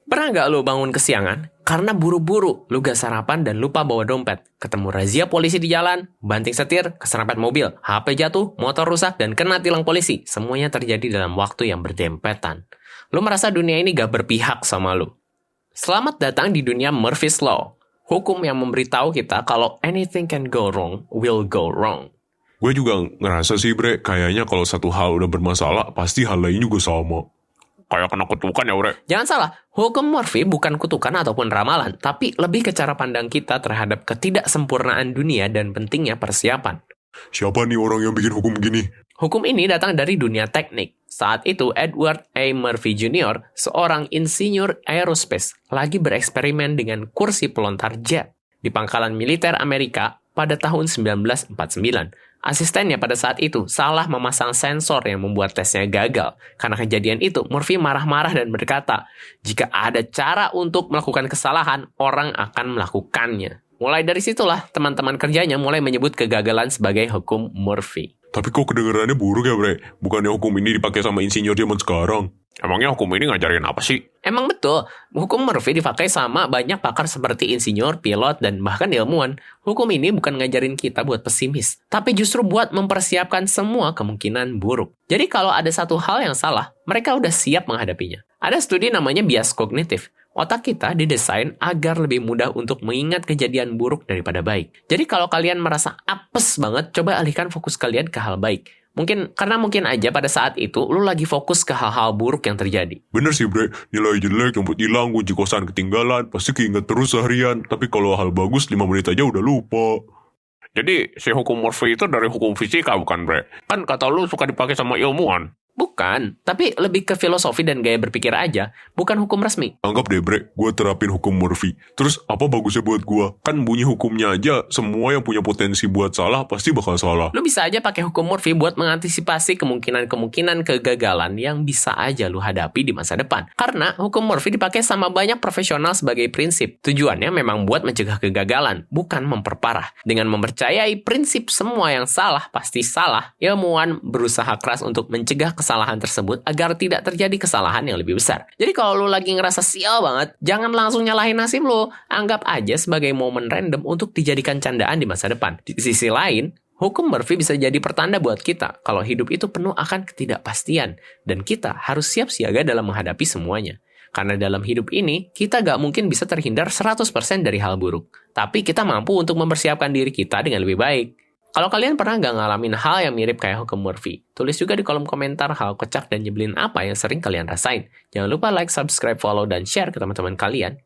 Pernah nggak lo bangun kesiangan? Karena buru-buru, lo gak sarapan dan lupa bawa dompet. Ketemu razia polisi di jalan, banting setir, keserempet mobil, HP jatuh, motor rusak, dan kena tilang polisi. Semuanya terjadi dalam waktu yang berdempetan. Lo merasa dunia ini gak berpihak sama lo. Selamat datang di dunia Murphy's Law. Hukum yang memberitahu kita kalau anything can go wrong, will go wrong. Gue juga ngerasa sih bre, kayaknya kalau satu hal udah bermasalah, pasti hal lain juga sama. Kayak kena kutukan ya bre. Jangan salah, hukum Murphy bukan kutukan ataupun ramalan, tapi lebih ke cara pandang kita terhadap ketidaksempurnaan dunia dan pentingnya persiapan. Siapa nih orang yang bikin hukum gini? Hukum ini datang dari dunia teknik. Saat itu, Edward A. Murphy Jr., seorang insinyur aerospace, lagi bereksperimen dengan kursi pelontar jet di pangkalan militer Amerika pada tahun 1949. Asistennya pada saat itu salah memasang sensor yang membuat tesnya gagal. Karena kejadian itu, Murphy marah-marah dan berkata, jika ada cara untuk melakukan kesalahan, orang akan melakukannya. Mulai dari situlah, teman-teman kerjanya mulai menyebut kegagalan sebagai hukum Murphy. Tapi kok kedengarannya buruk ya bre? Bukannya hukum ini dipakai sama insinyur zaman sekarang? Emangnya hukum ini ngajarin apa sih? Emang betul, hukum Murphy dipakai sama banyak pakar seperti insinyur, pilot, dan bahkan ilmuwan. Hukum ini bukan ngajarin kita buat pesimis, tapi justru buat mempersiapkan semua kemungkinan buruk. Jadi kalau ada satu hal yang salah, mereka udah siap menghadapinya. Ada studi namanya bias kognitif. Otak kita didesain agar lebih mudah untuk mengingat kejadian buruk daripada baik. Jadi kalau kalian merasa apes banget, coba alihkan fokus kalian ke hal baik. Mungkin aja pada saat itu lu lagi fokus ke hal-hal buruk yang terjadi. Bener sih bre, nilai jelek, jemput hilang, kunci kosan ketinggalan, pasti keinget terus seharian. Tapi kalau hal bagus 5 menit aja udah lupa. Jadi si hukum Murphy itu dari hukum fisika bukan bre? Kan kata lu suka dipakai sama ilmuwan. Bukan, tapi lebih ke filosofi dan gaya berpikir aja, bukan hukum resmi. Anggap deh bre, gue terapin hukum Murphy. Terus apa bagusnya buat gue? Kan bunyi hukumnya aja, semua yang punya potensi buat salah pasti bakal salah. Lu bisa aja pakai hukum Murphy buat mengantisipasi kemungkinan-kemungkinan kegagalan yang bisa aja lu hadapi di masa depan. Karena hukum Murphy dipakai sama banyak profesional sebagai prinsip. Tujuannya memang buat mencegah kegagalan, bukan memperparah. Dengan mempercayai prinsip semua yang salah pasti salah, ilmuwan berusaha keras untuk mencegah kesalahan tersebut agar tidak terjadi kesalahan yang lebih besar. Jadi kalau lu lagi ngerasa sial banget, jangan langsung nyalahin nasib lu. Anggap aja sebagai momen random untuk dijadikan candaan di masa depan. Di sisi lain, hukum Murphy bisa jadi pertanda buat kita kalau hidup itu penuh akan ketidakpastian dan kita harus siap siaga dalam menghadapi semuanya. Karena dalam hidup ini, kita gak mungkin bisa terhindar 100% dari hal buruk. Tapi kita mampu untuk mempersiapkan diri kita dengan lebih baik. Kalau kalian pernah nggak ngalamin hal yang mirip kayak hukum Murphy, tulis juga di kolom komentar hal kocak dan nyebelin apa yang sering kalian rasain. Jangan lupa like, subscribe, follow, dan share ke teman-teman kalian.